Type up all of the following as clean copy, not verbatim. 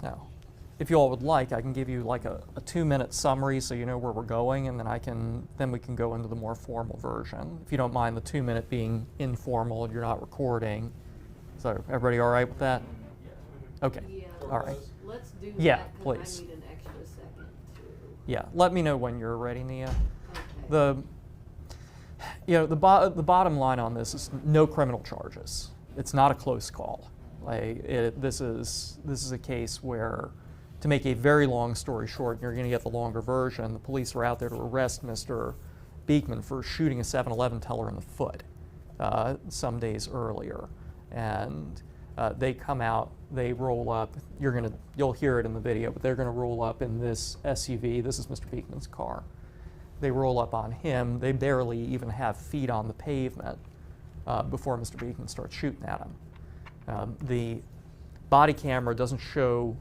Now, if you all would like, I can give you like a 2-minute summary so you know where we're going, and then we can go into the more formal version. If you don't mind the 2-minute being informal and you're not recording. So everybody all right with that? Okay. Yeah, All right. let's do Yeah, that, 'cause please. I need an extra second too. Yeah, let me know when you're ready, Nia. Okay. The bottom line on this is no criminal charges. It's not a close call. This is a case where, to make a very long story short, and you're going to get the longer version, the police were out there to arrest Mr. Beekman for shooting a 7-Eleven teller in the foot some days earlier. And they come out, they roll up, you'll hear it in the video, but they're going to roll up in this SUV. This is Mr. Beekman's car. They roll up on him. They barely even have feet on the pavement before Mr. Beekman starts shooting at him. The body camera doesn't show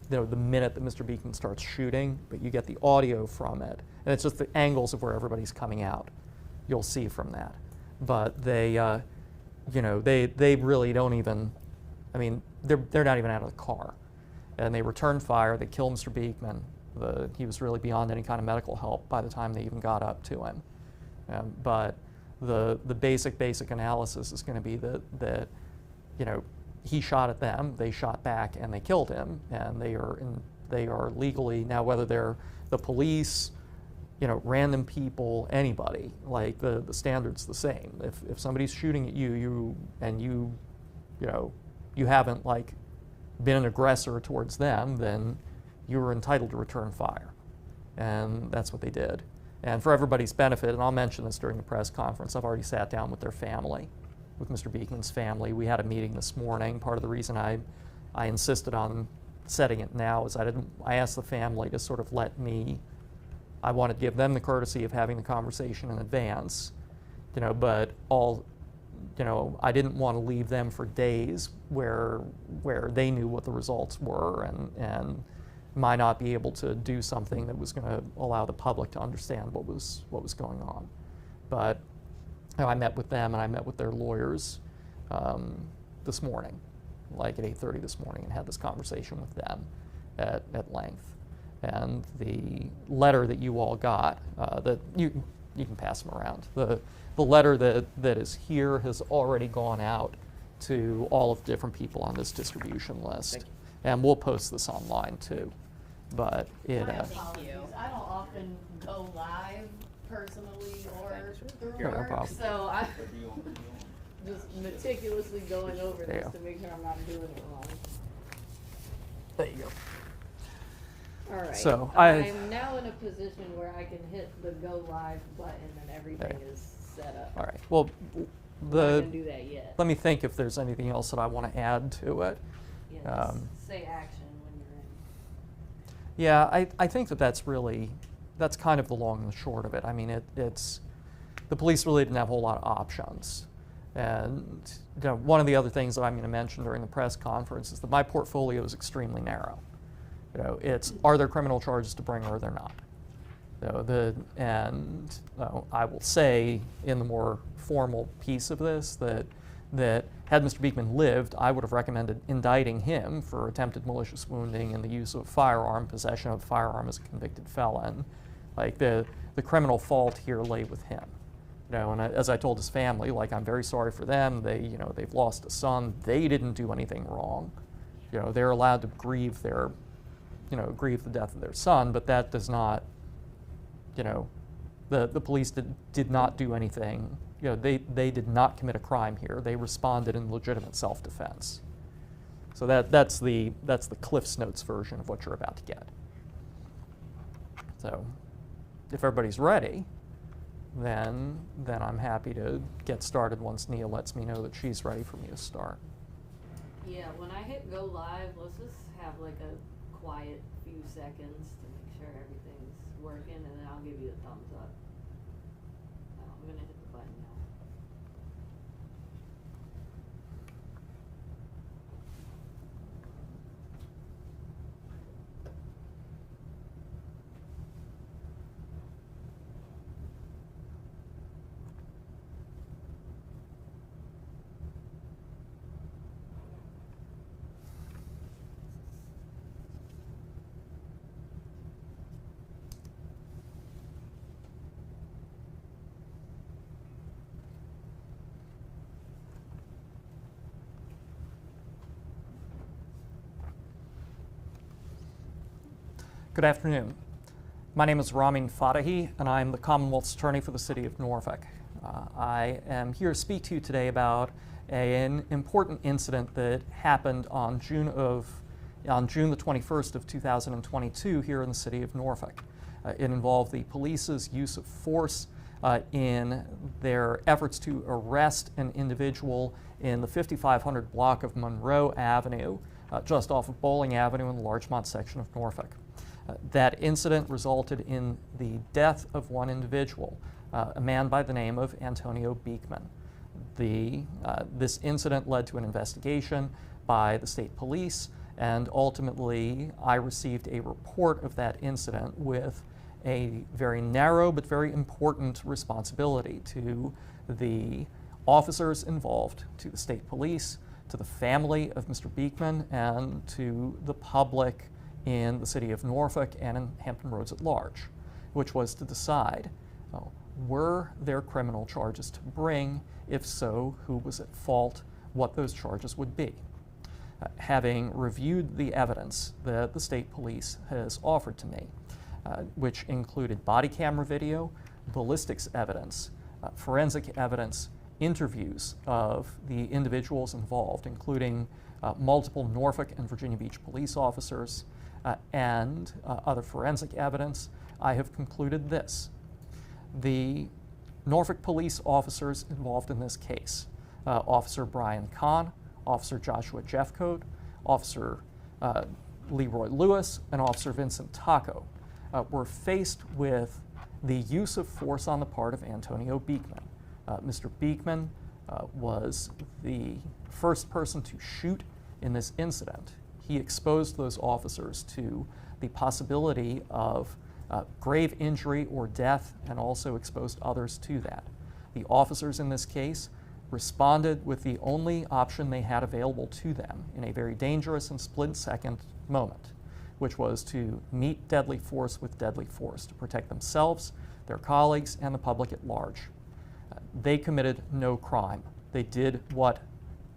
the minute that Mr. Beekman starts shooting, but you get the audio from it. And it's just the angles of where everybody's coming out. You'll see from that. But they really don't even, they're not even out of the car. And they return fire, they kill Mr. Beekman. He was really beyond any kind of medical help by the time they even got up to him. But the basic analysis is going to be that he shot at them, they shot back, and they killed him. And they are legally, now whether they're the police, random people, anybody, like the standard's the same. If somebody's shooting at you haven't like been an aggressor towards them, then you were entitled to return fire. And that's what they did. And for everybody's benefit, and I'll mention this during the press conference, I've already sat down with their family, with Mr. Beekman's family. We had a meeting this morning. Part of the reason I insisted on setting it now is I asked the family to sort of I wanted to give them the courtesy of having the conversation in advance, but I didn't want to leave them for days where they knew what the results were and might not be able to do something that was going to allow the public to understand what was going on. But I met with them and I met with their lawyers this morning, like at 8:30 this morning, and had this conversation with them at length. And the letter that you all got, that you can pass them around. The letter that is here has already gone out to all of the different people on this distribution list. And we'll post this online too. But My apologies. I don't often go live personally or through No work, problem. so I'm just meticulously going over this to make sure I'm not doing it wrong. There you go. All right. So I'm now in a position where I can hit the go live button and everything is set up. All right. Well, I'm not gonna do that yet. let me think if there's anything else that I want to add to it. Yeah, just say action when you're in. Yeah, I think that's kind of the long and the short of it. I mean, it's the police really didn't have a whole lot of options. And one of the other things that I'm going to mention during the press conference is that my portfolio is extremely narrow. It's are there criminal charges to bring or are there not? I will say in the more formal piece of this that had Mr. Beekman lived, I would have recommended indicting him for attempted malicious wounding and the use of a firearm, possession of a firearm as a convicted felon. Like the criminal fault here lay with him. And as I told his family, like I'm very sorry for them. They've lost a son. They didn't do anything wrong. They're allowed to grieve the death of their son, but that does not, the police did not do anything. They did not commit a crime here. They responded in legitimate self-defense. So that's the Cliff's Notes version of what you're about to get. So if everybody's ready, then I'm happy to get started once Nia lets me know that she's ready for me to start. Yeah, when I hit go live, let's just have like a quiet few seconds to make sure everything's working, and then I'll give you a thumbs up. I'm gonna hit the button now. Good afternoon. My name is Ramin Fatehi, and I'm the Commonwealth's attorney for the city of Norfolk. I am here to speak to you today about an important incident that happened on June the 21st of 2022 here in the city of Norfolk. It involved the police's use of force in their efforts to arrest an individual in the 5500 block of Monroe Avenue, just off of Bowling Avenue in the Larchmont section of Norfolk. That incident resulted in the death of one individual, a man by the name of Antonio Beekman. This incident led to an investigation by the state police, and ultimately I received a report of that incident with a very narrow but very important responsibility to the officers involved, to the state police, to the family of Mr. Beekman, and to the public in the city of Norfolk and in Hampton Roads at large, which was to decide, were there criminal charges to bring? If so, who was at fault? What those charges would be. Having reviewed the evidence that the state police has offered to me, which included body camera video, ballistics evidence, forensic evidence, interviews of the individuals involved, including multiple Norfolk and Virginia Beach police officers, and other forensic evidence, I have concluded this. The Norfolk police officers involved in this case, Officer Brian Kahn, Officer Joshua Jeffcoat, Officer Leroy Lewis, and Officer Vincent Taco, were faced with the use of force on the part of Antonio Beekman. Mr. Beekman was the first person to shoot in this incident. He exposed those officers to the possibility of grave injury or death, and also exposed others to that. The officers in this case responded with the only option they had available to them in a very dangerous and split-second moment, which was to meet deadly force with deadly force to protect themselves, their colleagues, and the public at large. They committed no crime. They did what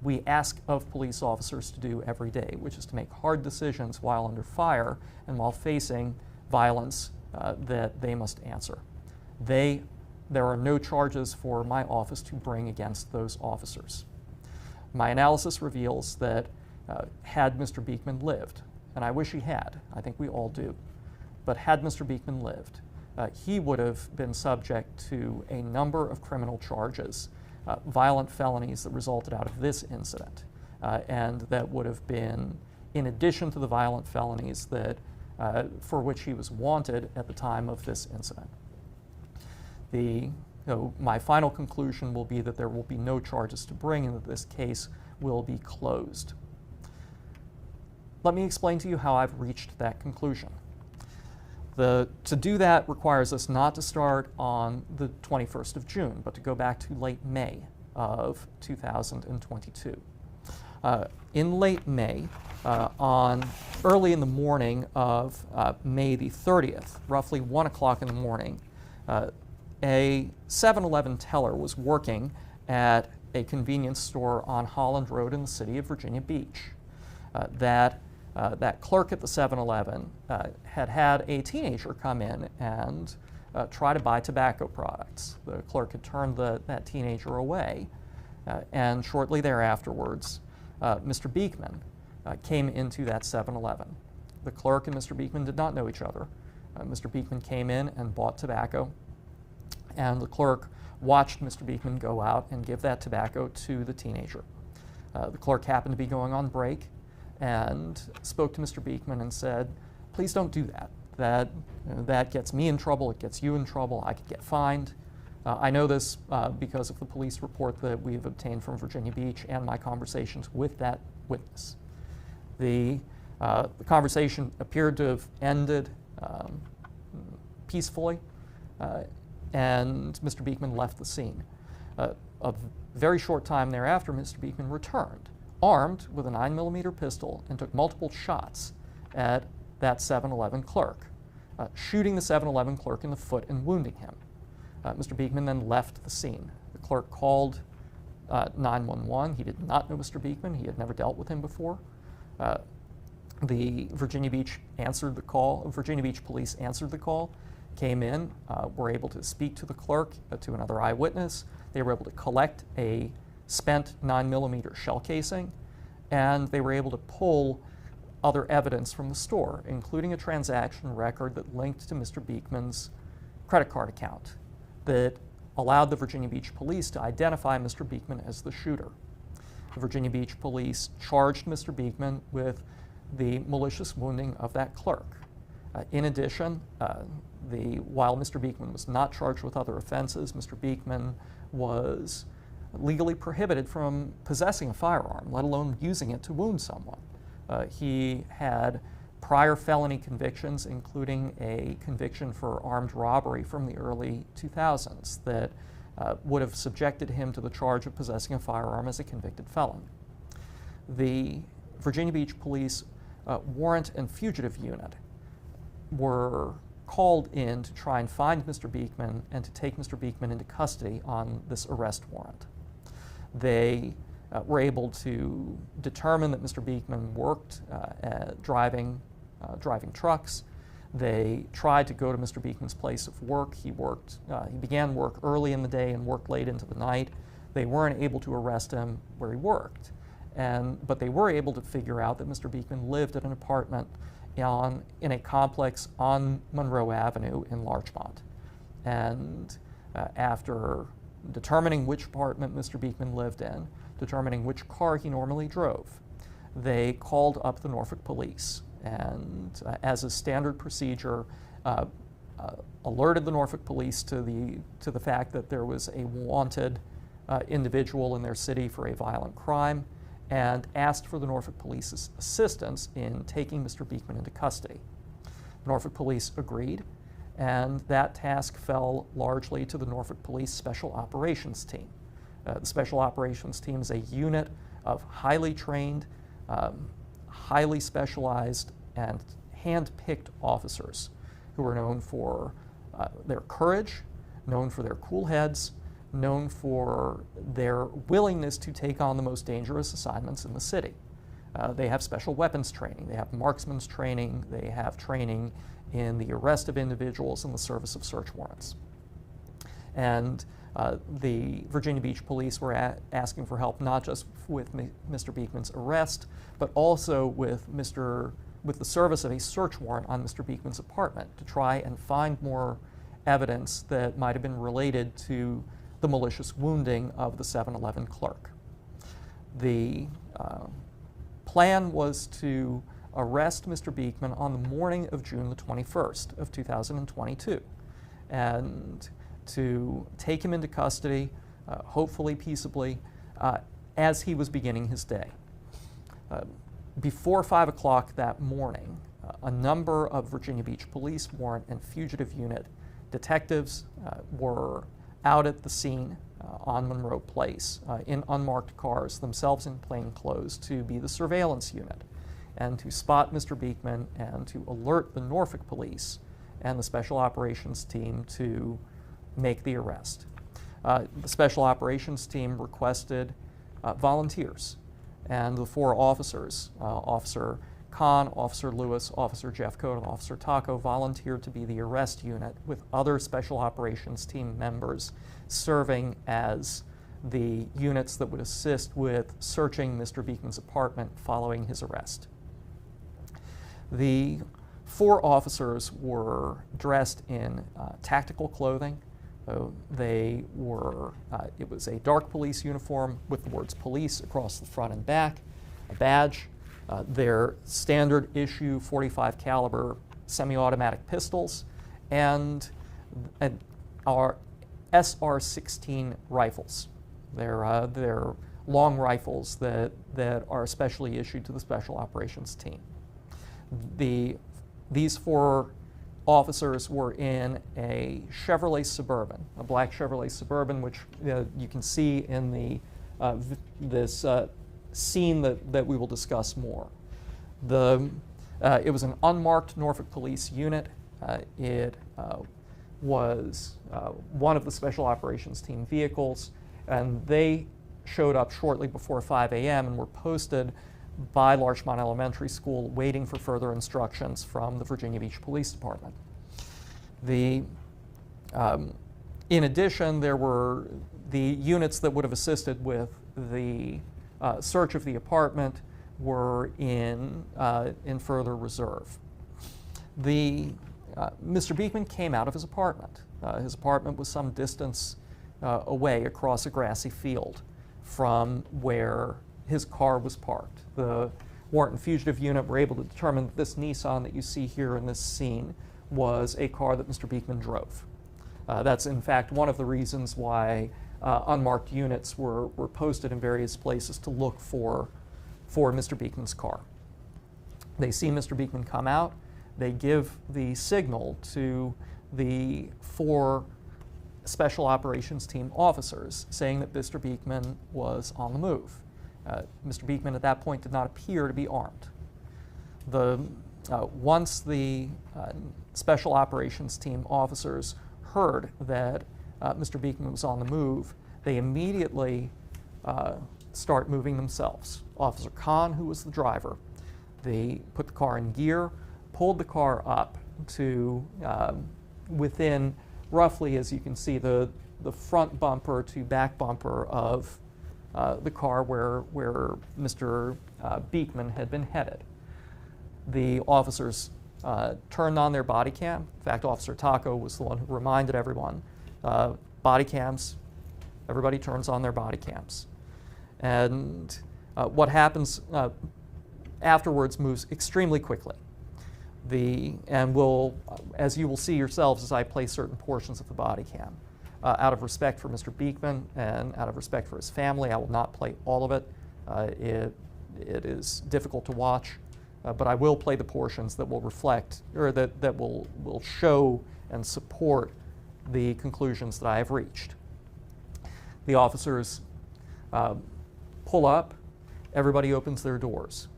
we ask of police officers to do every day, which is to make hard decisions while under fire and while facing violence that they must answer. There are no charges for my office to bring against those officers. My analysis reveals that had Mr. Beekman lived, and I wish he had, I think we all do, but had Mr. Beekman lived, he would have been subject to a number of criminal charges, violent felonies that resulted out of this incident, and that would have been in addition to the violent felonies that for which he was wanted at the time of this incident. My final conclusion will be that there will be no charges to bring and that this case will be closed. Let me explain to you how I've reached that conclusion. To do that requires us not to start on the 21st of June, but to go back to late May of 2022. In late May, early in the morning of May the 30th, roughly 1 o'clock in the morning, a 7-Eleven teller was working at a convenience store on Holland Road in the city of Virginia Beach. That clerk at the 7-Eleven had a teenager come in and try to buy tobacco products. The clerk had turned that teenager away, and shortly thereafterwards, Mr. Beekman came into that 7-Eleven. The clerk and Mr. Beekman did not know each other. Mr. Beekman came in and bought tobacco, and the clerk watched Mr. Beekman go out and give that tobacco to the teenager. The clerk happened to be going on break and spoke to Mr. Beekman and said, "Please don't do that. That gets me in trouble, it gets you in trouble, I could get fined." I know this because of the police report that we've obtained from Virginia Beach and my conversations with that witness. The conversation appeared to have ended peacefully, and Mr. Beekman left the scene. A very short time thereafter, Mr. Beekman returned, armed with a 9mm pistol, and took multiple shots at that 7-Eleven clerk, shooting the 7-Eleven clerk in the foot and wounding him. Mr. Beekman then left the scene. The clerk called 911. He did not know Mr. Beekman. He had never dealt with him before. The Virginia Beach answered the call. Virginia Beach police answered the call, came in, were able to speak to the clerk, to another eyewitness. They were able to collect a spent 9mm shell casing, and they were able to pull other evidence from the store, including a transaction record that linked to Mr. Beekman's credit card account that allowed the Virginia Beach police to identify Mr. Beekman as the shooter. The Virginia Beach police charged Mr. Beekman with the malicious wounding of that clerk. In addition, while Mr. Beekman was not charged with other offenses, Mr. Beekman was legally prohibited from possessing a firearm, let alone using it to wound someone. He had prior felony convictions, including a conviction for armed robbery from the early 2000s that would have subjected him to the charge of possessing a firearm as a convicted felon. The Virginia Beach Police Warrant and Fugitive Unit were called in to try and find Mr. Beekman and to take Mr. Beekman into custody on this arrest warrant. They were able to determine that Mr. Beekman worked at driving trucks. They tried to go to Mr. Beekman's place of work. He began work early in the day and worked late into the night. They weren't able to arrest him where he worked, but they were able to figure out that Mr. Beekman lived at an apartment in a complex on Monroe Avenue in Larchmont. And after determining which apartment Mr. Beekman lived in, determining which car he normally drove, they called up the Norfolk police and, as a standard procedure, alerted the Norfolk police to the fact that there was a wanted individual in their city for a violent crime, and asked for the Norfolk police's assistance in taking Mr. Beekman into custody. The Norfolk police agreed, and that task fell largely to the Norfolk Police Special Operations Team. The Special Operations Team is a unit of highly trained, highly specialized, and hand-picked officers who are known for their courage, known for their cool heads, known for their willingness to take on the most dangerous assignments in the city. They have special weapons training, they have marksman's training, they have training in the arrest of individuals and the service of search warrants. And the Virginia Beach police were asking for help not just with Mr. Beekman's arrest, but also with the service of a search warrant on Mr. Beekman's apartment to try and find more evidence that might have been related to the malicious wounding of the 7-Eleven clerk. The plan was to arrest Mr. Beekman on the morning of June the 21st of 2022 and to take him into custody, hopefully peaceably, as he was beginning his day. Before 5 o'clock that morning, a number of Virginia Beach Police Warrant and Fugitive Unit detectives were out at the scene on Monroe Place in unmarked cars, themselves in plain clothes, to be the surveillance unit and to spot Mr. Beekman and to alert the Norfolk police and the Special Operations Team to make the arrest. The Special Operations Team requested volunteers, and the 4 officers, Officer Kahn, Officer Lewis, Officer Jeffcoat, and Officer Taco, volunteered to be the arrest unit with other Special Operations Team members serving as the units that would assist with searching Mr. Beekman's apartment following his arrest. The 4 officers were dressed in tactical clothing. It was a dark police uniform with the words police across the front and back, a badge, their standard issue .45 caliber semi-automatic pistols, and our SR-16 rifles. They're long rifles that are specially issued to the Special Operations Team. These 4 officers were in a Chevrolet Suburban, a black Chevrolet Suburban, which you can see in this scene that we will discuss more. It was an unmarked Norfolk Police unit. It was one of the Special Operations Team vehicles, and they showed up shortly before 5 a.m. and were posted by Larchmont Elementary School, waiting for further instructions from the Virginia Beach Police Department. In addition, there were the units that would have assisted with the search of the apartment were in further reserve. Mr. Beekman came out of his apartment. His apartment was some distance away across a grassy field from where his car was parked. The warrant and fugitive unit were able to determine that this Nissan that you see here in this scene was a car that Mr. Beekman drove. That's in fact one of the reasons why unmarked units were posted in various places to look for Mr. Beekman's car. They see Mr. Beekman come out, they give the signal to the 4 Special Operations Team officers saying that Mr. Beekman was on the move. Mr. Beekman at that point did not appear to be armed. Once the Special Operations Team officers heard that Mr. Beekman was on the move, they immediately start moving themselves. Officer Kahn, who was the driver, they put the car in gear, pulled the car up to within roughly, as you can see, the front bumper to back bumper of the car where Mr. Beekman had been headed. The officers turned on their body cam. In fact, Officer Taco was the one who reminded everyone, body cams, everybody turns on their body cams. And what happens afterwards moves extremely quickly. As you will see yourselves as I play certain portions of the body cam, out of respect for Mr. Beekman and out of respect for his family, I will not play all of it. It is difficult to watch, but I will play the portions that will reflect, or that will show and support the conclusions that I have reached. The officers pull up, everybody opens their doors.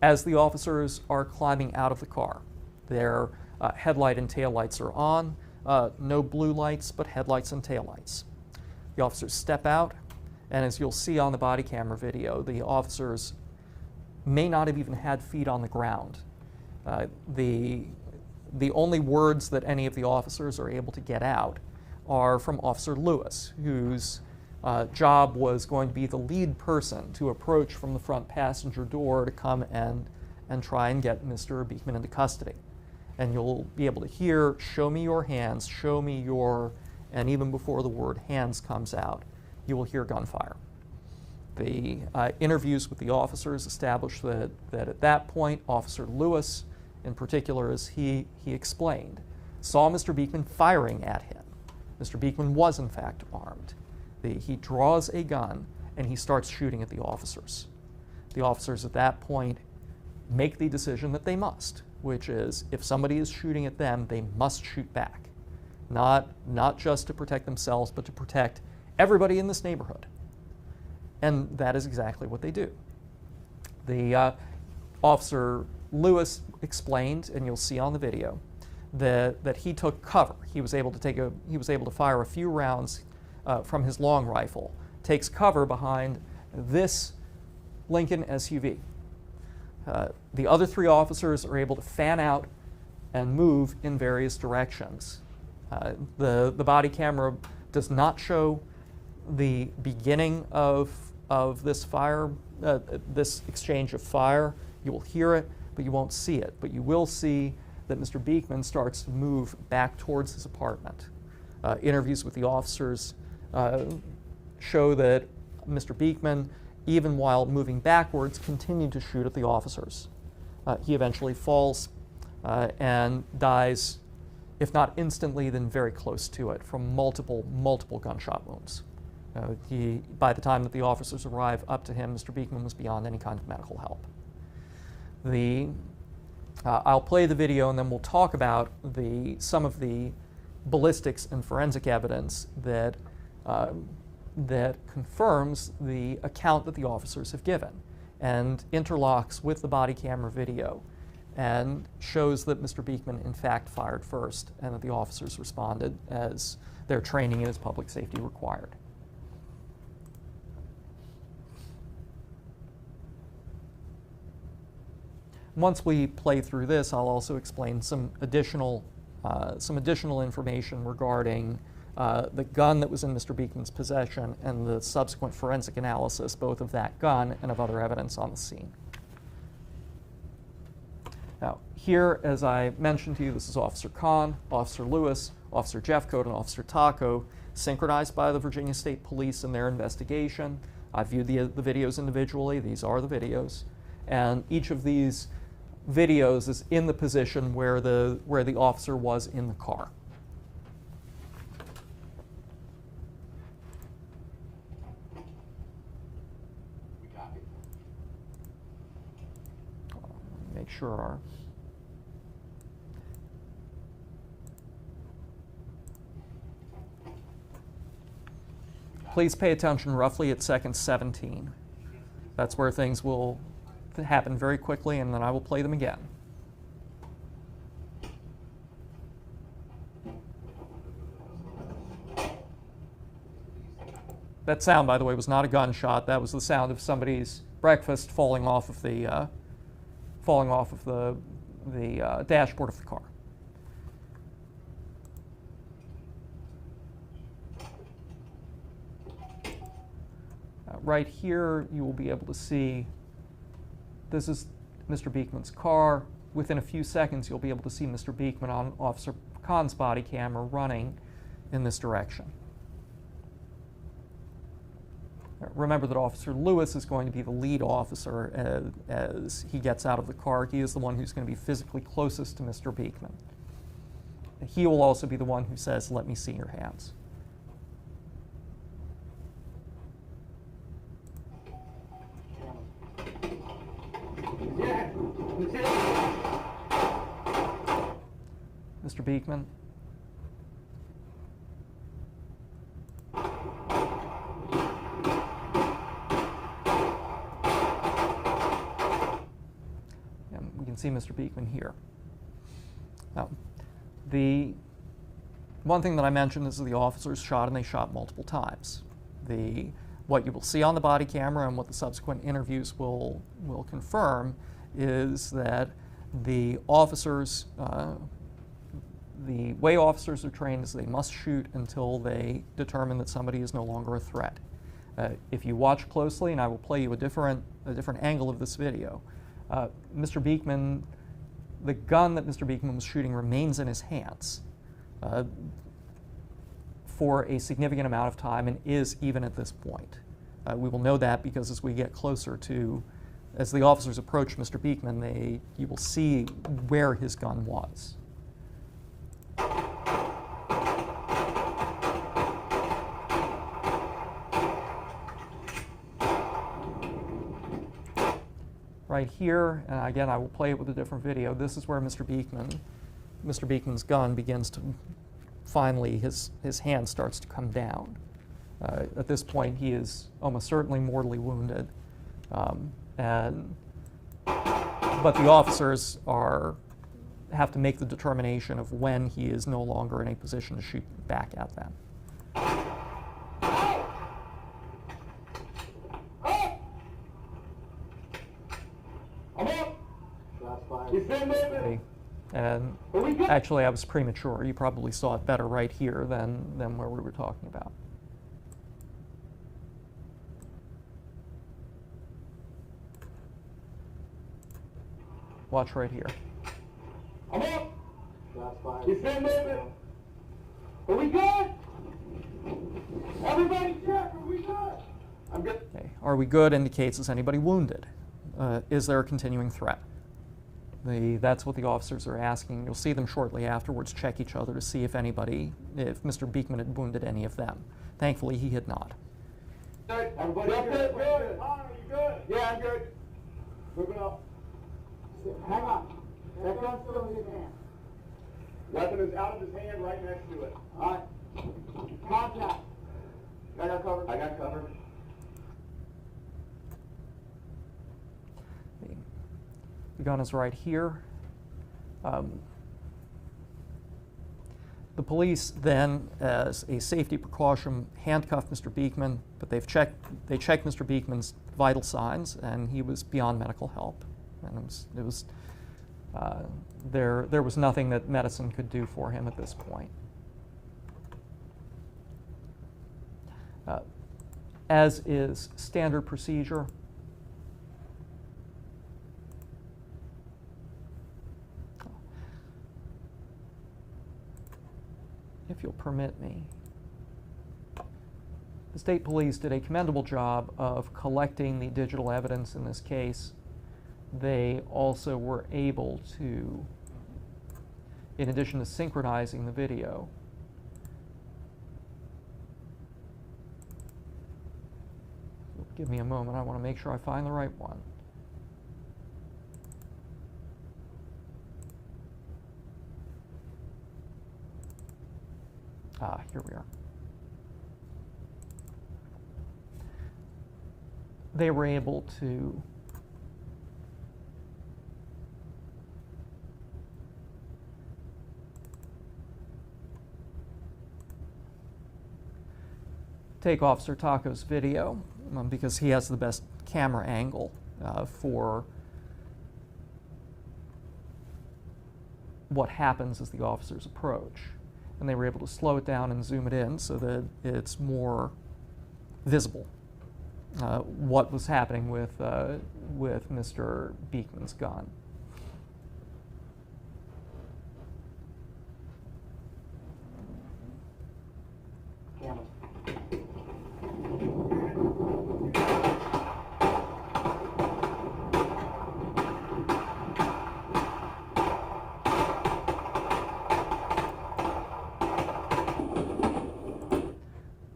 As the officers are climbing out of the car, their headlight and taillights are on, no blue lights, but headlights and taillights. The officers step out, and as you'll see on the body camera video, the officers may not have even had feet on the ground. The only words that any of the officers are able to get out are from Officer Lewis, whose job was going to be the lead person to approach from the front passenger door to come and try and get Mr. Beekman into custody. And you'll be able to hear, "Show me your hands, show me your," and even before the word hands comes out, you will hear gunfire. The interviews with the officers established that at that point, Officer Lewis, in particular, as he explained, saw Mr. Beekman firing at him. Mr. Beekman was in fact armed. He draws a gun and he starts shooting at the officers. The officers at that point make the decision that they must, which is if somebody is shooting at them, they must shoot back. Not just to protect themselves, but to protect everybody in this neighborhood. And that is exactly what they do. The Officer Lewis explained, and you'll see on the video, that he took cover. He was able to fire a few rounds from his long rifle, takes cover behind this Lincoln SUV. The other 3 officers are able to fan out and move in various directions. The body camera does not show the beginning of this fire, this exchange of fire. You will hear it, but you won't see it. But you will see that Mr. Beekman starts to move back towards his apartment. Interviews with the officers show that Mr. Beekman, even while moving backwards, continued to shoot at the officers. He eventually falls and dies, if not instantly, then very close to it, from multiple gunshot wounds. By the time that the officers arrive up to him, Mr. Beekman was beyond any kind of medical help. I'll play the video and then we'll talk about some of the ballistics and forensic evidence that confirms the account that the officers have given and interlocks with the body camera video and shows that Mr. Beekman in fact fired first and that the officers responded as their training and as public safety required. once we play through this, I'll also explain some additional information regarding the gun that was in Mr. Beekman's possession and the subsequent forensic analysis, both of that gun and of other evidence on the scene. Now, here, as I mentioned to you, this is Officer Kahn, Officer Lewis, Officer Jeffcoat, and Officer Taco, synchronized by the Virginia State Police in their investigation. I viewed the videos individually. These are the videos. And each of these videos is in the position where the officer was in the car. Make sure our please pay attention roughly at second 17. That's where things will happen very quickly, and then I will play them again. That sound, by the way, was not a gunshot. That was the sound of somebody's breakfast falling off of the dashboard of the car. Right here, you will be able to see this is Mr. Beekman's car. Within a few seconds, you'll be able to see Mr. Beekman on Officer Kahn's body camera running in this direction. Remember that Officer Lewis is going to be the lead officer as he gets out of the car. He is the one who's going to be physically closest to Mr. Beekman. He will also be the one who says, "Let me see your hands." Mr. Beekman. And we can see Mr. Beekman here. Now, the one thing that I mentioned is that the officers shot, and they shot multiple times. What you will see on the body camera and what the subsequent interviews will confirm is that the officers, the way officers are trained is they must shoot until they determine that somebody is no longer a threat. If you watch closely, and I will play you a different angle of this video, Mr. Beekman, the gun that Mr. Beekman was shooting remains in his hands for a significant amount of time, and is even at this point. We will know that because as we get closer to, as the officers approach Mr. Beekman, you will see where his gun was. Right here, and again I will play it with a different video, this is where Mr. Beekman's gun begins to, finally his hand starts to come down. At this point he is almost certainly mortally wounded. But the officers have to make the determination of when he is no longer in a position to shoot back at them. Okay. And actually I was premature. You probably saw it better right here than where we were talking about. Watch right here. I'm up. You still moving? Are we good? Everybody check. Are we good? I'm good. Okay. Are we good indicates, is anybody wounded? Is there a continuing threat? That's what the officers are asking. You'll see them shortly afterwards check each other to see if Mr. Beekman had wounded any of them. Thankfully, he had not. Good. Everybody good? Good. Are you good? Yeah, I'm good. Moving up. Hang on. That gun's still in his hand. Weapon is out of his hand, right next to it. All right. Contact. I got covered. I got covered. The gun is right here. The police then, as a safety precaution, handcuffed Mr. Beekman, but they checked Mr. Beekman's vital signs, and he was beyond medical help. and there was nothing that medicine could do for him at this point. As is standard procedure, if you'll permit me, the state police did a commendable job of collecting the digital evidence in this case. They also were able to, in addition to synchronizing the video, give me a moment, I want to make sure I find the right one. Here we are. They were able to take Officer Taco's video because he has the best camera angle for what happens as the officers approach. And they were able to slow it down and zoom it in so that it's more visible what was happening with Mr. Beekman's gun.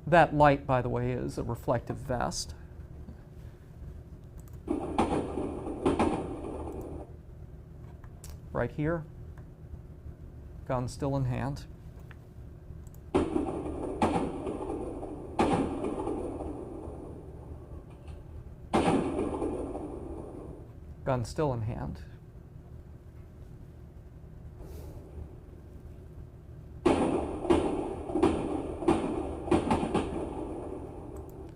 That light, by the way, is a reflective vest. Right here, gun still in hand. Gun still in hand.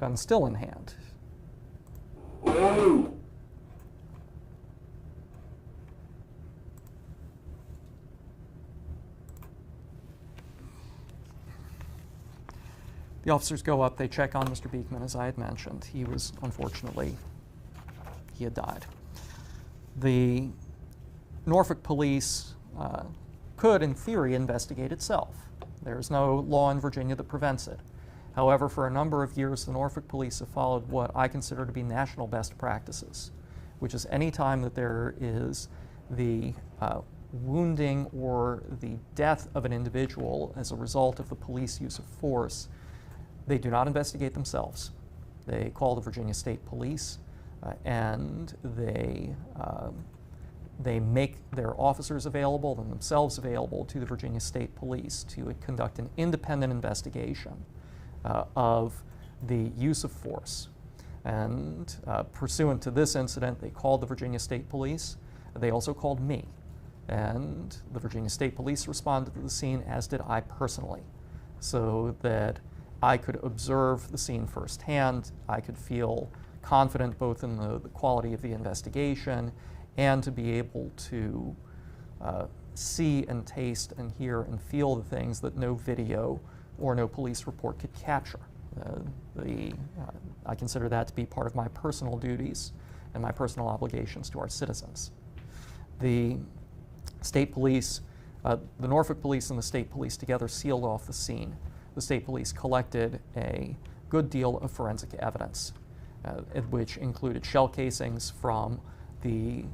Gun still in hand. The officers go up, they check on Mr. Beekman, as I had mentioned. He was, unfortunately, he had died. The Norfolk police could, in theory, investigate itself. There's no law in Virginia that prevents it. However, for a number of years, the Norfolk police have followed what I consider to be national best practices, which is any time that there is the wounding or the death of an individual as a result of the police use of force, they do not investigate themselves. They call the Virginia State Police and they make their officers available and themselves available to the Virginia State Police to conduct an independent investigation of the use of force. And pursuant to this incident, they called the Virginia State Police. They also called me. And the Virginia State Police responded to the scene, as did I personally, so that I could observe the scene firsthand. I could feel confident both in the quality of the investigation and to be able to see and taste and hear and feel the things that no video or no police report could capture. I consider that to be part of my personal duties and my personal obligations to our citizens. The state police, the Norfolk police and the state police together sealed off the scene. The state police collected a good deal of forensic evidence, which included shell casings from the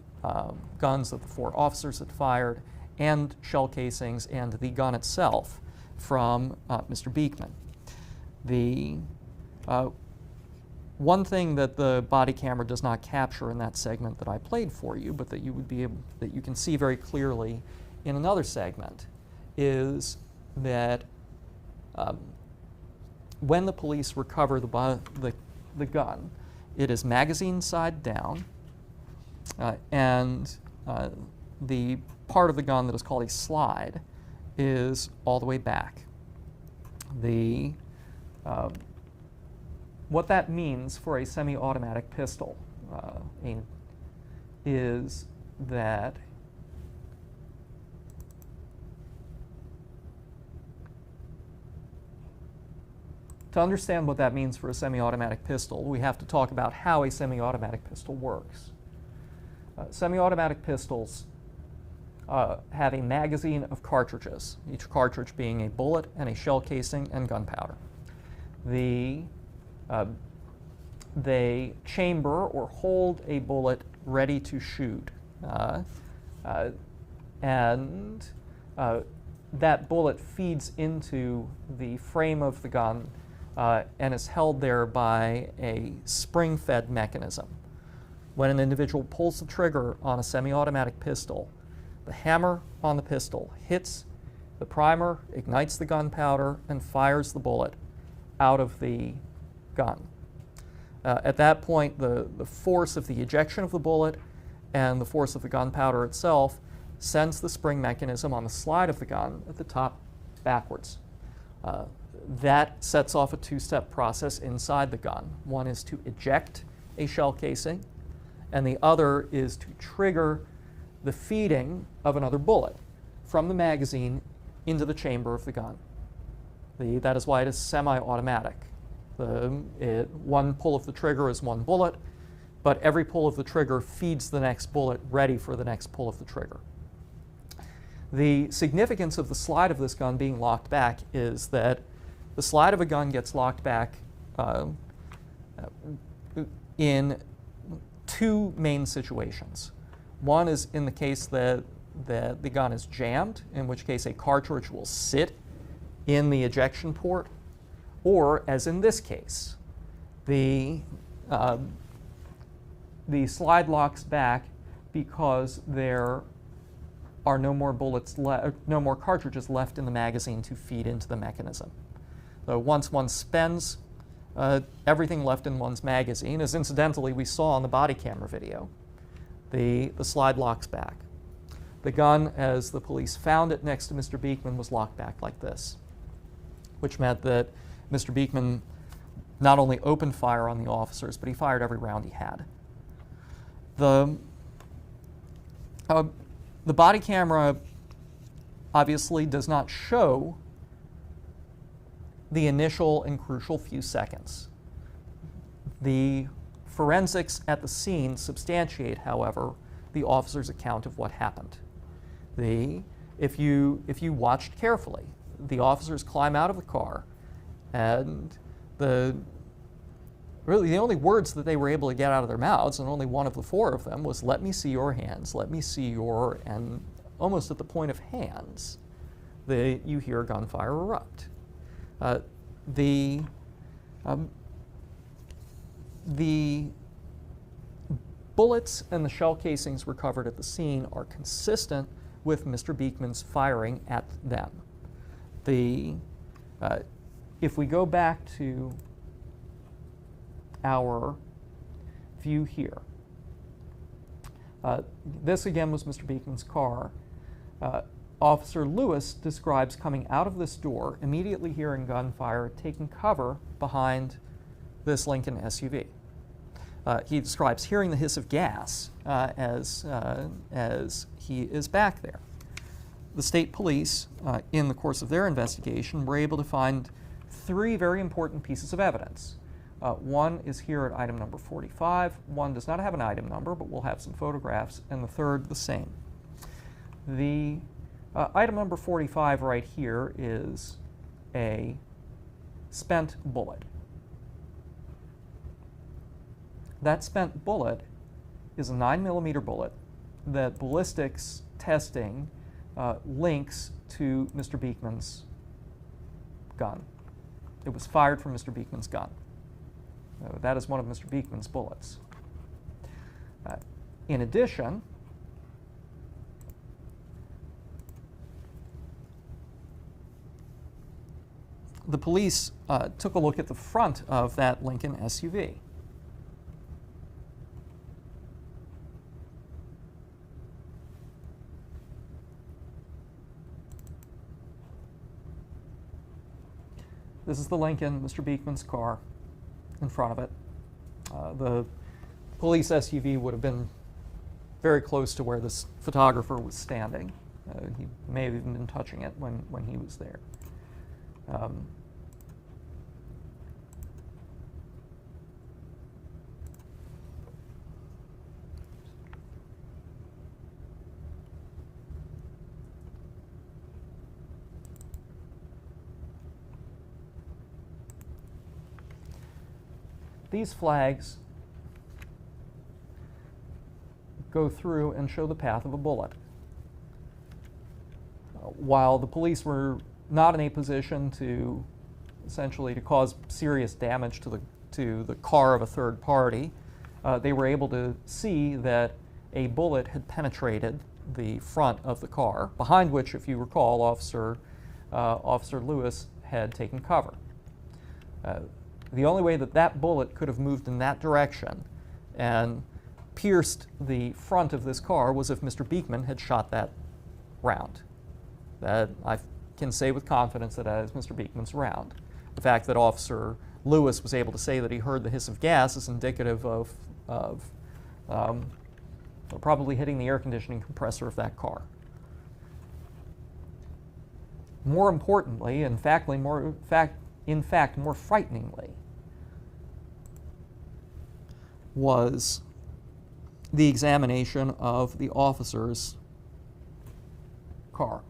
guns that the 4 officers had fired, and shell casings and the gun itself from Mr. Beekman. The one thing that the body camera does not capture in that segment that I played for you, but that you would be able, that you can see very clearly in another segment, is that when the police recover the gun, it is magazine side down, and the part of the gun that is called a slide is all the way back. What that means for a semi-automatic pistol, is that to understand what that means for a semi-automatic pistol, we have to talk about how a semi-automatic pistol works. Semi-automatic pistols have a magazine of cartridges, each cartridge being a bullet and a shell casing and gunpowder. They chamber or hold a bullet ready to shoot. And that bullet feeds into the frame of the gun and is held there by a spring-fed mechanism. When an individual pulls the trigger on a semi-automatic pistol, the hammer on the pistol hits the primer, ignites the gunpowder, and fires the bullet out of the gun. At that point, the force of the ejection of the bullet and the force of the gunpowder itself sends the spring mechanism on the slide of the gun at the top backwards. That sets off a two-step process inside the gun. One is to eject a shell casing, and the other is to trigger the feeding of another bullet from the magazine into the chamber of the gun. That is why it is semi-automatic. One pull of the trigger is one bullet, but every pull of the trigger feeds the next bullet ready for the next pull of the trigger. The significance of the slide of this gun being locked back is that the slide of a gun gets locked back in two main situations. One is in the case that the gun is jammed, in which case a cartridge will sit in the ejection port, or as in this case, the slide locks back because there are no more no more cartridges left in the magazine to feed into the mechanism. So once one spends everything left in one's magazine, as incidentally we saw on the body camera video, the slide locks back. The gun, as the police found it next to Mr. Beekman, was locked back like this, which meant that Mr. Beekman not only opened fire on the officers, but he fired every round he had. The body camera obviously does not show the initial and crucial few seconds. The forensics at the scene substantiate, however, the officer's account of what happened. If you watched carefully, the officers climb out of the car, and really the only words that they were able to get out of their mouths, and only one of the four of them, was "Let me see your hands, let me see your," and almost at the point of hands, you hear gunfire erupt. The bullets and the shell casings recovered at the scene are consistent with Mr. Beekman's firing at them. If we go back to our view here, this again was Mr. Beekman's car. Officer Lewis describes coming out of this door, immediately hearing gunfire, taking cover behind this Lincoln SUV. He describes hearing the hiss of gas as he is back there. The state police, in the course of their investigation, were able to find three very important pieces of evidence. One is here at item number 45. One does not have an item number, but will have some photographs, and the third the same. The item number 45 right here is a spent bullet. That spent bullet is a 9mm bullet that ballistics testing links to Mr. Beekman's gun. It was fired from Mr. Beekman's gun. That is one of Mr. Beekman's bullets. In addition, the police took a look at the front of that Lincoln SUV. This is the Lincoln, Mr. Beekman's car, in front of it. The police SUV would have been very close to where this photographer was standing. He may have even been touching it when he was there. These flags go through and show the path of a bullet. While the police were not in a position to essentially to cause serious damage to the car of a third party, they were able to see that a bullet had penetrated the front of the car, behind which, if you recall, Officer Lewis had taken cover. The only way that that bullet could have moved in that direction and pierced the front of this car was if Mr. Beekman had shot that round. That I can say with confidence that is Mr. Beekman's round. The fact that Officer Lewis was able to say that he heard the hiss of gas is indicative of probably hitting the air conditioning compressor of that car. More importantly, in fact, more frighteningly, was the examination of the officer's car.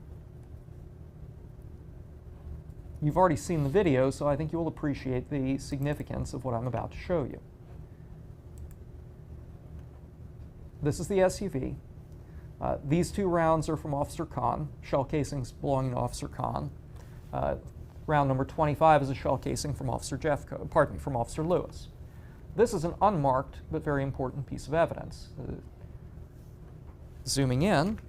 You've already seen the video, so I think you'll appreciate the significance of what I'm about to show you. This is the SUV. These two rounds are from Officer Khan, shell casings belonging to Officer Khan. Round number 25 is a shell casing from Officer Lewis. This is an unmarked but very important piece of evidence. Zooming in,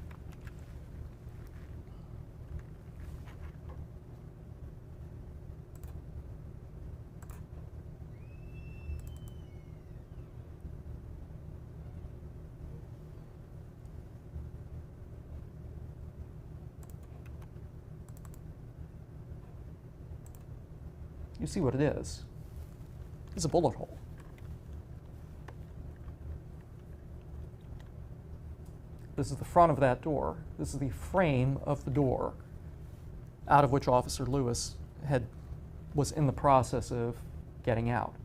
you see what it is. It's a bullet hole. This is the front of that door. This is the frame of the door out of which Officer Lewis was in the process of getting out.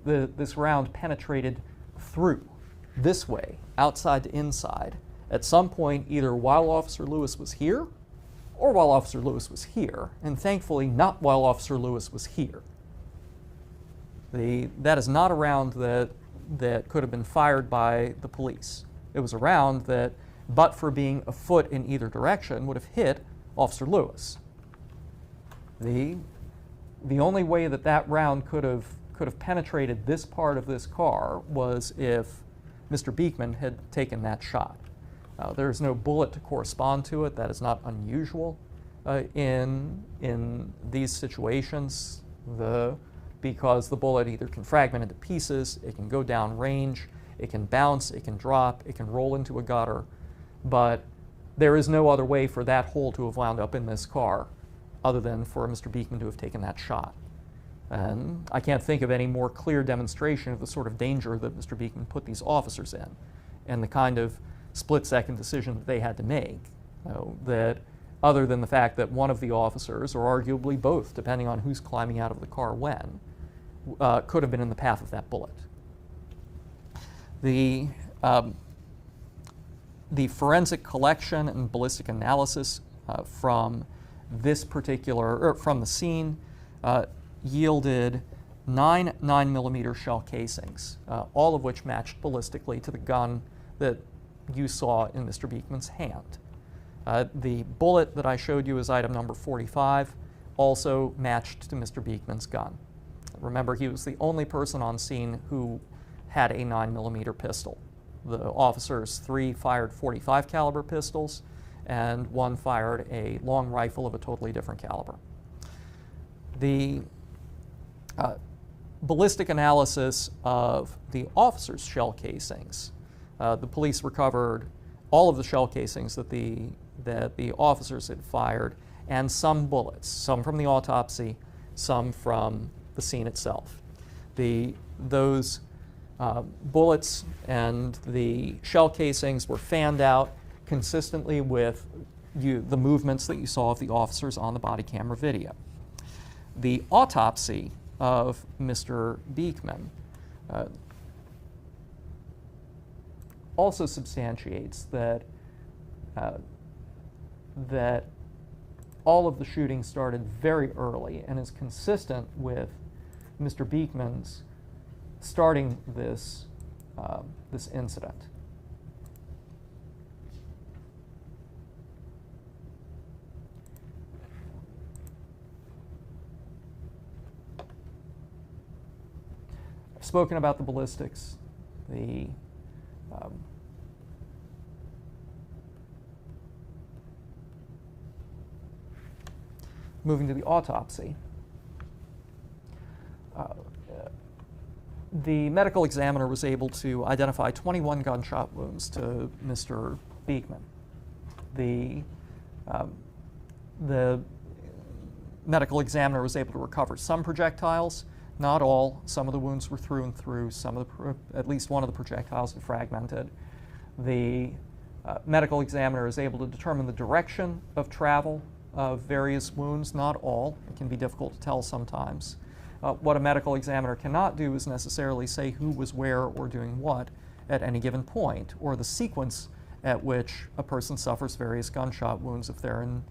This round penetrated through, this way, outside to inside, at some point either while Officer Lewis was here or while Officer Lewis was here, and thankfully not while Officer Lewis was here. That is not a round that could have been fired by the police. It was a round that, but for being a foot in either direction, would have hit Officer Lewis. The only way that that round could have penetrated this part of this car was if Mr. Beekman had taken that shot. There is no bullet to correspond to it. That is not unusual in these situations. Because the bullet either can fragment into pieces, it can go down range, it can bounce, it can drop, it can roll into a gutter, but there is no other way for that hole to have wound up in this car other than for Mr. Beekman to have taken that shot. And I can't think of any more clear demonstration of the sort of danger that Mr. Beekman put these officers in and the kind of split-second decision that they had to make, that other than the fact that one of the officers, or arguably both, depending on who's climbing out of the car when, could have been in the path of that bullet. The forensic collection and ballistic analysis from from the scene yielded 9 9mm shell casings, all of which matched ballistically to the gun that you saw in Mr. Beekman's hand. The bullet that I showed you as item number 45 also matched to Mr. Beekman's gun. Remember, he was the only person on scene who had a 9mm pistol. The officers, 3 fired .45 caliber pistols, and 1 fired a long rifle of a totally different caliber. The ballistic analysis of the officers' shell casings, the police recovered all of the shell casings that the officers had fired, and some bullets, some from the autopsy, some from the scene itself. Those bullets and the shell casings were fanned out consistently with the movements that you saw of the officers on the body camera video. The autopsy of Mr. Beekman also substantiates that that all of the shooting started very early and is consistent with Mr. Beekman's starting this this incident. I've spoken about the ballistics, the moving to the autopsy. The medical examiner was able to identify 21 gunshot wounds to Mr. Beekman. The medical examiner was able to recover some projectiles, not all. Some of the wounds were through and through. Some of at least one of the projectiles had fragmented. The medical examiner is able to determine the direction of travel of various wounds, not all. It can be difficult to tell sometimes. What a medical examiner cannot do is necessarily say who was where or doing what at any given point, or the sequence at which a person suffers various gunshot wounds if they're in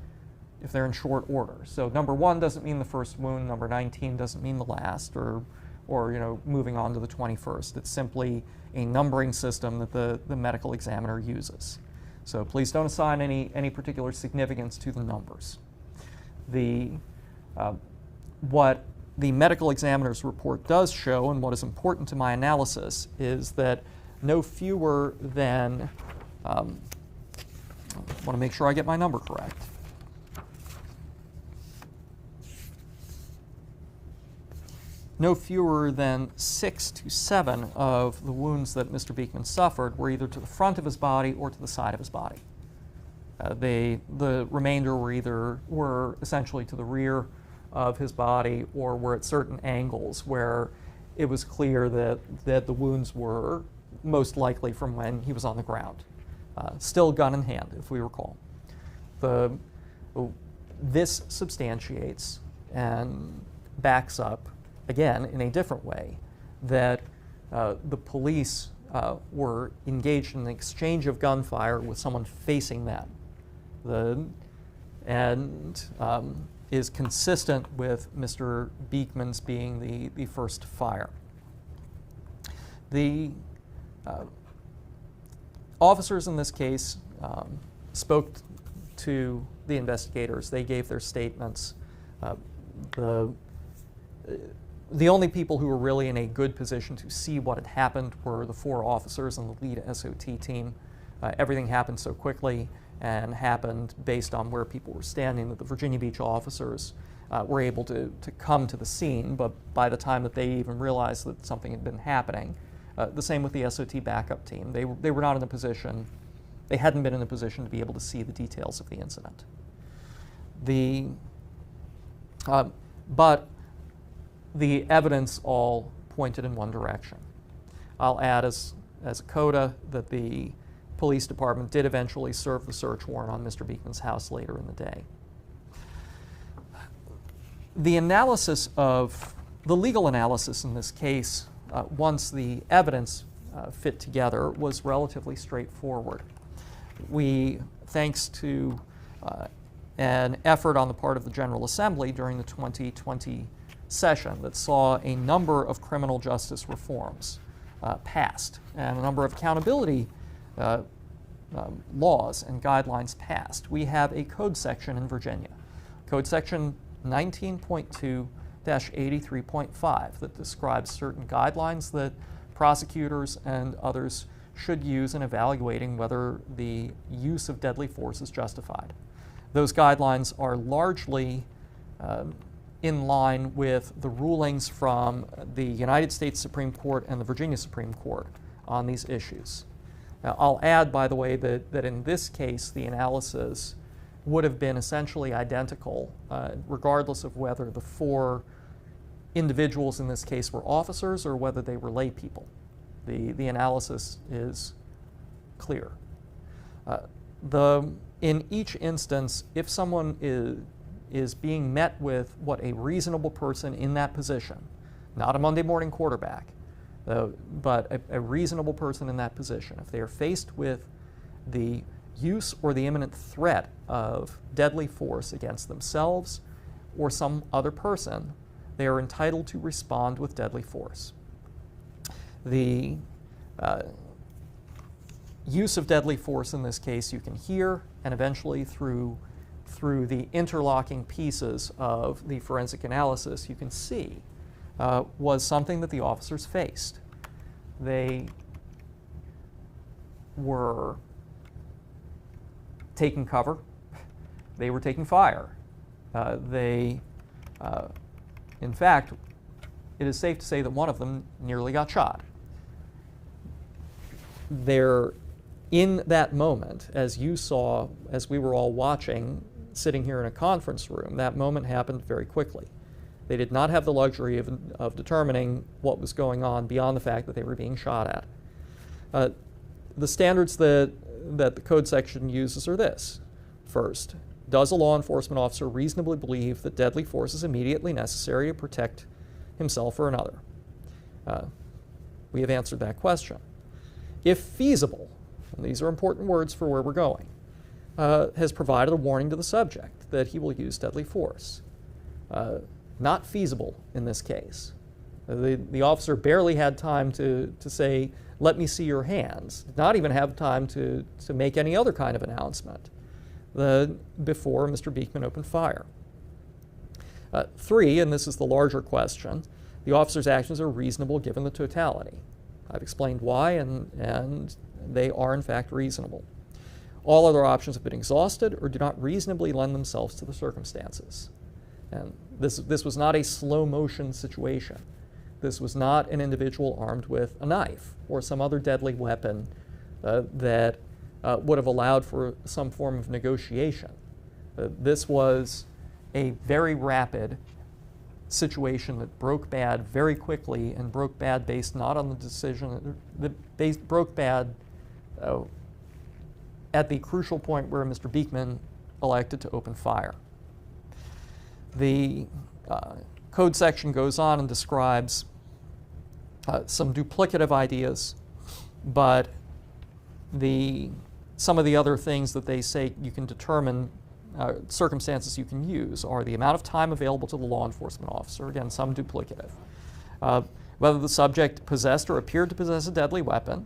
short order. So number 1 doesn't mean the first wound, number 19 doesn't mean the last, or moving on to the 21st. It's simply a numbering system that the medical examiner uses. So please don't assign any particular significance to the numbers. What the medical examiner's report does show, and what is important to my analysis, is that no fewer than, I want to make sure I get my number correct. No fewer than 6 to 7 of the wounds that Mr. Beekman suffered were either to the front of his body or to the side of his body. The remainder were essentially to the rear of his body, or were at certain angles where it was clear that the wounds were most likely from when he was on the ground. Still gun in hand, if we recall. This substantiates and backs up, again, in a different way, that the police were engaged in an exchange of gunfire with someone facing them. Is consistent with Mr. Beekman's being the first to fire. The officers in this case spoke to the investigators. They gave their statements. The only people who were really in a good position to see what had happened were the 4 officers and the lead SOT team. Everything happened so quickly and happened based on where people were standing that the Virginia Beach officers were able to come to the scene, but by the time that they even realized that something had been happening, the same with the SOT backup team. They were not in a position, they hadn't been in a position to be able to see the details of the incident. But the evidence all pointed in one direction. I'll add as a coda that the police department did eventually serve the search warrant on Mr. Beekman's house later in the day. The legal analysis in this case, once the evidence fit together, was relatively straightforward. Thanks to an effort on the part of the General Assembly during the 2020 session that saw a number of criminal justice reforms passed and a number of accountability laws and guidelines passed. We have a code section in Virginia, Code Section 19.2-83.5, that describes certain guidelines that prosecutors and others should use in evaluating whether the use of deadly force is justified. Those guidelines are largely in line with the rulings from the United States Supreme Court and the Virginia Supreme Court on these issues. Now, I'll add, by the way, that in this case, the analysis would have been essentially identical, regardless of whether the 4 individuals in this case were officers or whether they were lay people. The analysis is clear. In each instance, if someone is being met with what a reasonable person in that position, not a Monday morning quarterback, but a reasonable person in that position, if they are faced with the use or the imminent threat of deadly force against themselves or some other person, they are entitled to respond with deadly force. The use of deadly force in this case you can hear, and eventually through the interlocking pieces of the forensic analysis you can see was something that the officers faced. They were taking cover. They were taking fire. In fact, it is safe to say that one of them nearly got shot. In that moment, as you saw, as we were all watching, sitting here in a conference room, that moment happened very quickly. They did not have the luxury of determining what was going on beyond the fact that they were being shot at. The standards that the code section uses are this. First, does a law enforcement officer reasonably believe that deadly force is immediately necessary to protect himself or another? We have answered that question. If feasible, and these are important words for where we're going, has provided a warning to the subject that he will use deadly force. Not feasible in this case. The officer barely had time to say, "Let me see your hands," did not even have time to make any other kind of announcement before Mr. Beekman opened fire. 3, and this is the larger question, the officer's actions are reasonable given the totality. I've explained why, and they are in fact reasonable. All other options have been exhausted or do not reasonably lend themselves to the circumstances. And this was not a slow motion situation. This was not an individual armed with a knife or some other deadly weapon that would have allowed for some form of negotiation. This was a very rapid situation that broke bad very quickly, and broke bad based not on the decision, broke bad at the crucial point where Mr. Beekman elected to open fire. The code section goes on and describes some duplicative ideas, but some of the other things that they say you can determine, circumstances you can use, are the amount of time available to the law enforcement officer, again, some duplicative, whether the subject possessed or appeared to possess a deadly weapon,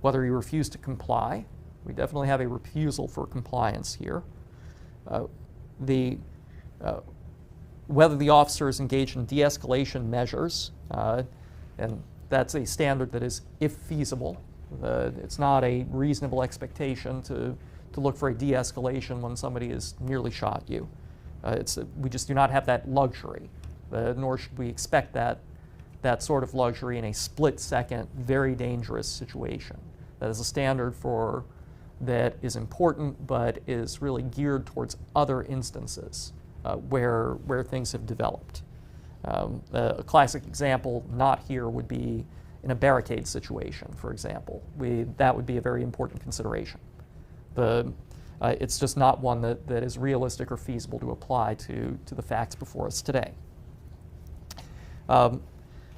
whether he refused to comply. We definitely have a refusal for compliance here. Whether the officer is engaged in de-escalation measures, and that's a standard that is if feasible. It's not a reasonable expectation to look for a de-escalation when somebody has nearly shot you. We just do not have that luxury, nor should we expect that sort of luxury in a split-second, very dangerous situation. That is a standard that is important, but is really geared towards other instances where things have developed. A classic example not here would be in a barricade situation, for example. That would be a very important consideration. It's just not one that is realistic or feasible to apply to the facts before us today.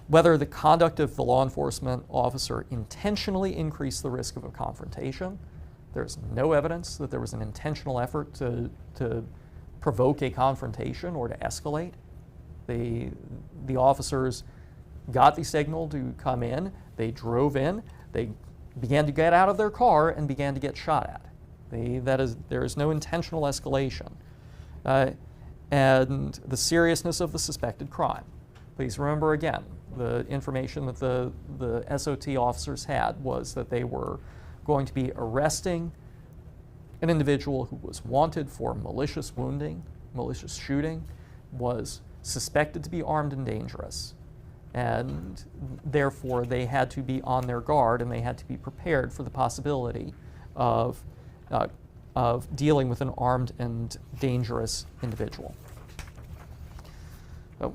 Whether the conduct of the law enforcement officer intentionally increased the risk of a confrontation, there's no evidence that there was an intentional effort to provoke a confrontation or to escalate. The officers got the signal to come in, they drove in, they began to get out of their car and began to get shot at. There is no intentional escalation. And the seriousness of the suspected crime. Please remember again, the information that the SOT officers had was that they were going to be arresting an individual who was wanted for malicious wounding, malicious shooting, was suspected to be armed and dangerous. And therefore, they had to be on their guard and they had to be prepared for the possibility of dealing with an armed and dangerous individual. So,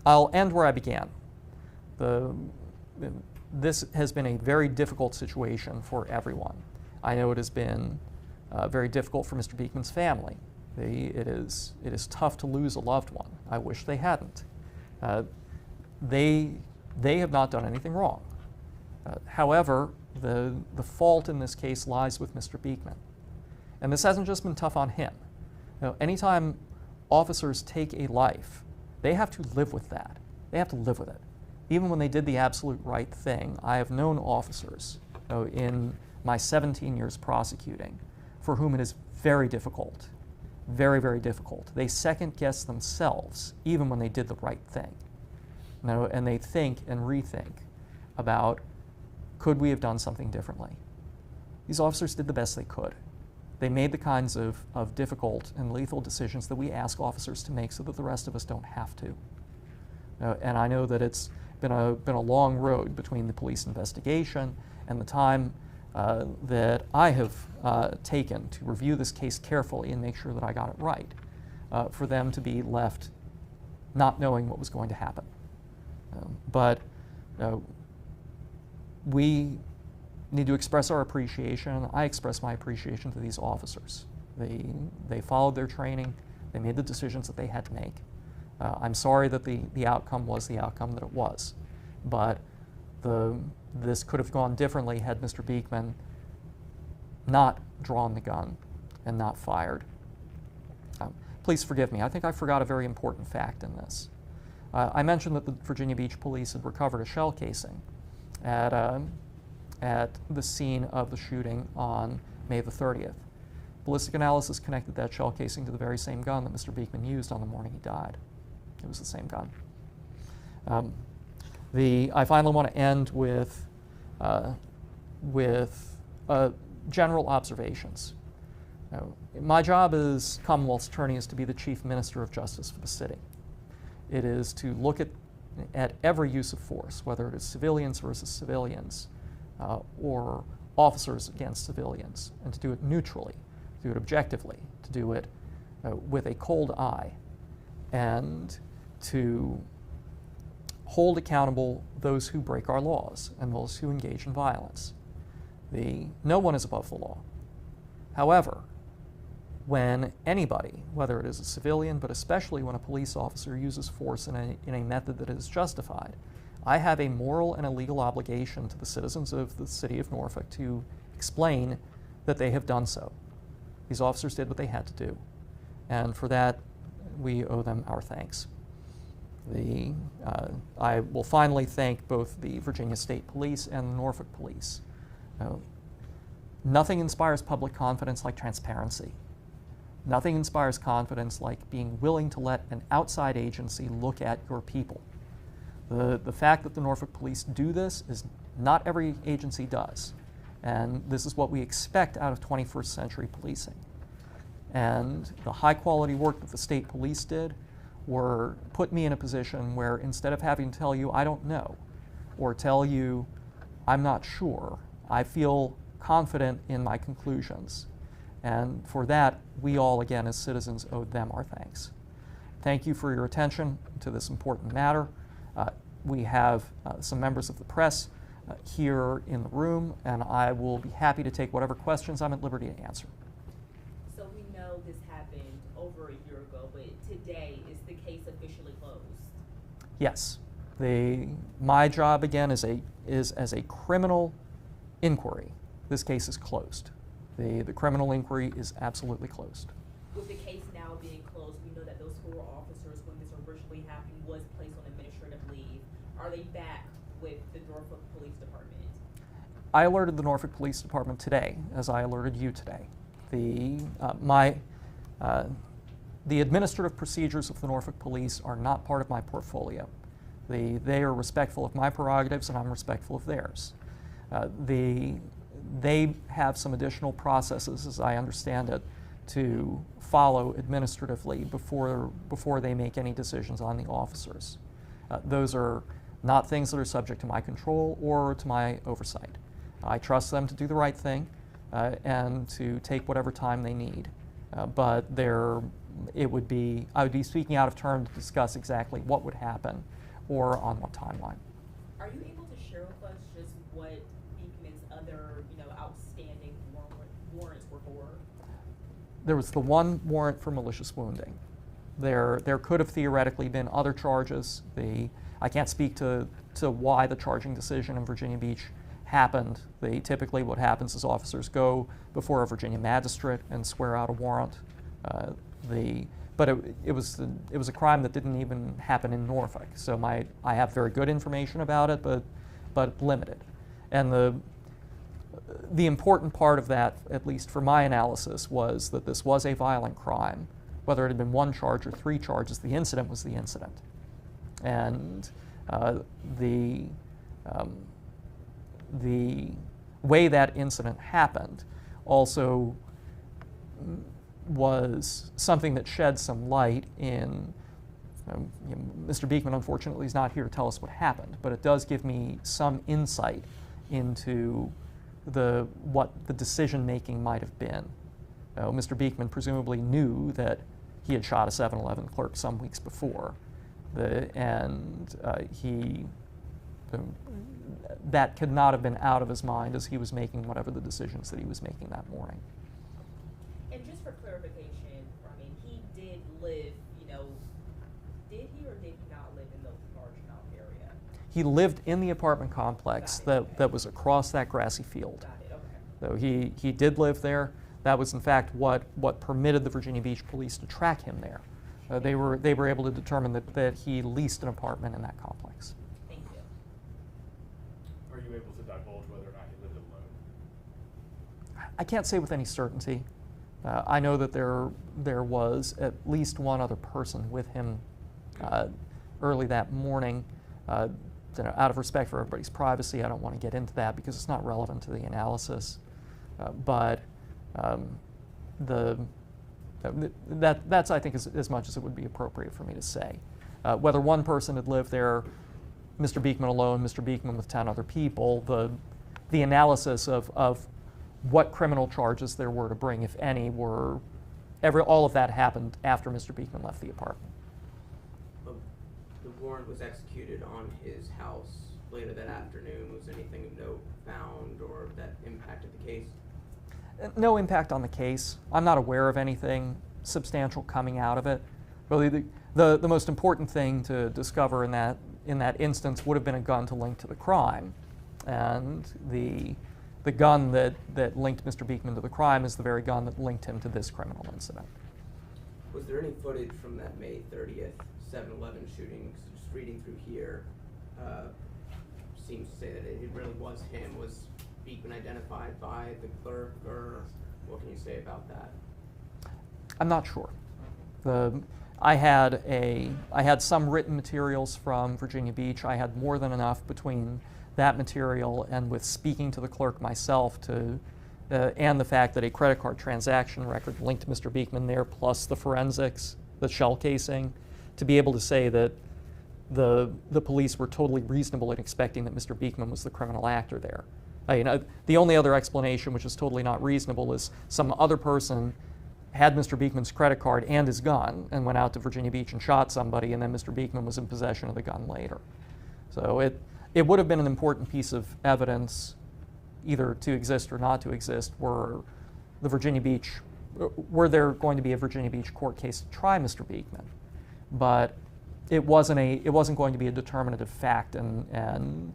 I'll end where I began. this has been a very difficult situation for everyone. I know it has been very difficult for Mr. Beekman's family. It is tough to lose a loved one. I wish they hadn't. They have not done anything wrong. However, the fault in this case lies with Mr. Beekman. And this hasn't just been tough on him. Anytime officers take a life, they have to live with that. They have to live with it. Even when they did the absolute right thing, I have known officers in my 17 years prosecuting for whom it is very difficult, very, very difficult. They second-guess themselves even when they did the right thing. And they think and rethink about, could we have done something differently? These officers did the best they could. They made the kinds of difficult and lethal decisions that we ask officers to make so that the rest of us don't have to. And I know that it's been a long road between the police investigation and the time that I have taken to review this case carefully and make sure that I got it right, for them to be left not knowing what was going to happen. But we need to express our appreciation. I express my appreciation to these officers. They followed their training. They made the decisions that they had to make. I'm sorry that the outcome was the outcome that it was, but this could have gone differently had Mr. Beekman not drawn the gun and not fired. Please forgive me. I think I forgot a very important fact in this. I mentioned that the Virginia Beach Police had recovered a shell casing at the scene of the shooting on May the 30th. Ballistic analysis connected that shell casing to the very same gun that Mr. Beekman used on the morning he died. It was the same gun. I finally want to end with general observations. My job as Commonwealth's attorney is to be the chief minister of justice for the city. It is to look at every use of force, whether it is civilians versus civilians, or officers against civilians, and to do it neutrally, to do it objectively, to do it with a cold eye, and to hold accountable those who break our laws and those who engage in violence. No one is above the law. However, when anybody, whether it is a civilian, but especially when a police officer uses force in a method that is justified, I have a moral and a legal obligation to the citizens of the city of Norfolk to explain that they have done so. These officers did what they had to do, and for that, we owe them our thanks. I will finally thank both the Virginia State Police and the Norfolk Police. Nothing inspires public confidence like transparency. Nothing inspires confidence like being willing to let an outside agency look at your people. The fact that the Norfolk Police do this is not every agency does. And this is what we expect out of 21st century policing. And the high quality work that the state police did put me in a position where instead of having to tell you I don't know, or tell you I'm not sure, I feel confident in my conclusions. And for that, we all, again, as citizens, owe them our thanks. Thank you for your attention to this important matter. We have some members of the press here in the room, and I will be happy to take whatever questions I'm at liberty to answer. So we know this happened over a year ago, but today, is the case officially closed? Yes. My job, again, is as a criminal inquiry. This case is closed. The criminal inquiry is absolutely closed. With the case now being closed, we know that those 4 officers, when this originally happened, was placed on administrative leave. Are they back with the Norfolk Police Department? I alerted the Norfolk Police Department today, as I alerted you today. The administrative procedures of the Norfolk Police are not part of my portfolio. They are respectful of my prerogatives, and I'm respectful of theirs. They have some additional processes, as I understand it, to follow administratively before they make any decisions on the officers. Those are not things that are subject to my control or to my oversight. I trust them to do the right thing and to take whatever time they need. But I would be speaking out of turn to discuss exactly what would happen or on what timeline. Are you able to share with for? There was the one warrant for malicious wounding. There could have theoretically been other charges. I can't speak to why the charging decision in Virginia Beach happened. Typically what happens is officers go before a Virginia magistrate and swear out a warrant. But it was a crime that didn't even happen in Norfolk. So I have very good information about it, but limited. And the important part of that, at least for my analysis, was that this was a violent crime. Whether it had been one charge or three charges, the incident was the incident. And the way that incident happened also was something that shed some light in, Mr. Beekman unfortunately is not here to tell us what happened, but it does give me some insight into what the decision making might have been. Mr. Beekman presumably knew that he had shot a 7-Eleven clerk some weeks before, that could not have been out of his mind as he was making whatever the decisions that he was making that morning. And just for clarification, I mean, he did live, did he or did he not live in the Marginal area? He lived in the apartment complex that was across that grassy field. Got it, okay. So he did live there. That was in fact what permitted the Virginia Beach police to track him there. They were able to determine that he leased an apartment in that complex. Thank you. Are you able to divulge whether or not he lived alone? I can't say with any certainty. I know that there was at least one other person with him early that morning. Out of respect for everybody's privacy, I don't want to get into that because it's not relevant to the analysis. That's I think as much as it would be appropriate for me to say. Whether one person had lived there, Mr. Beekman alone, Mr. Beekman with 10 other people, the analysis of what criminal charges there were to bring, if any, all of that happened after Mr. Beekman left the apartment. The warrant was executed on his house later that afternoon. Was anything of note found or that impacted the case? No impact on the case. I'm not aware of anything substantial coming out of it. Really, the most important thing to discover in that instance would have been a gun to link to the crime, and the gun that linked Mr. Beekman to the crime is the very gun that linked him to this criminal incident. Was there any footage from that May 30th 7-Eleven shooting? Just reading through here, seems to say that it really was him. Was Beekman identified by the clerk, or what can you say about that? I'm not sure. I had some written materials from Virginia Beach. I had more than enough between that material and with speaking to the clerk myself and the fact that a credit card transaction record linked Mr. Beekman there, plus the forensics, the shell casing, to be able to say that the police were totally reasonable in expecting that Mr. Beekman was the criminal actor there. The only other explanation, which is totally not reasonable, is some other person had Mr. Beekman's credit card and his gun and went out to Virginia Beach and shot somebody, and then Mr. Beekman was in possession of the gun later. So it would have been an important piece of evidence, either to exist or not to exist, were there going to be a Virginia Beach court case to try Mr. Beekman. But it wasn't going to be a determinative fact, and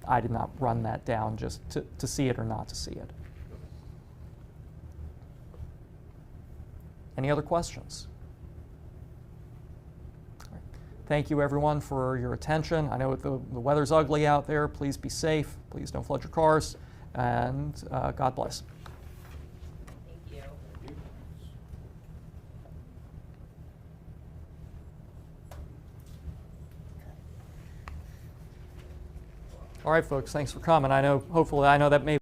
I did not run that down just to see it or not to see it. Any other questions? All right. Thank you, everyone, for your attention. I know the weather's ugly out there. Please be safe. Please don't flood your cars. And God bless. Thank you. All right, folks, thanks for coming. I know that may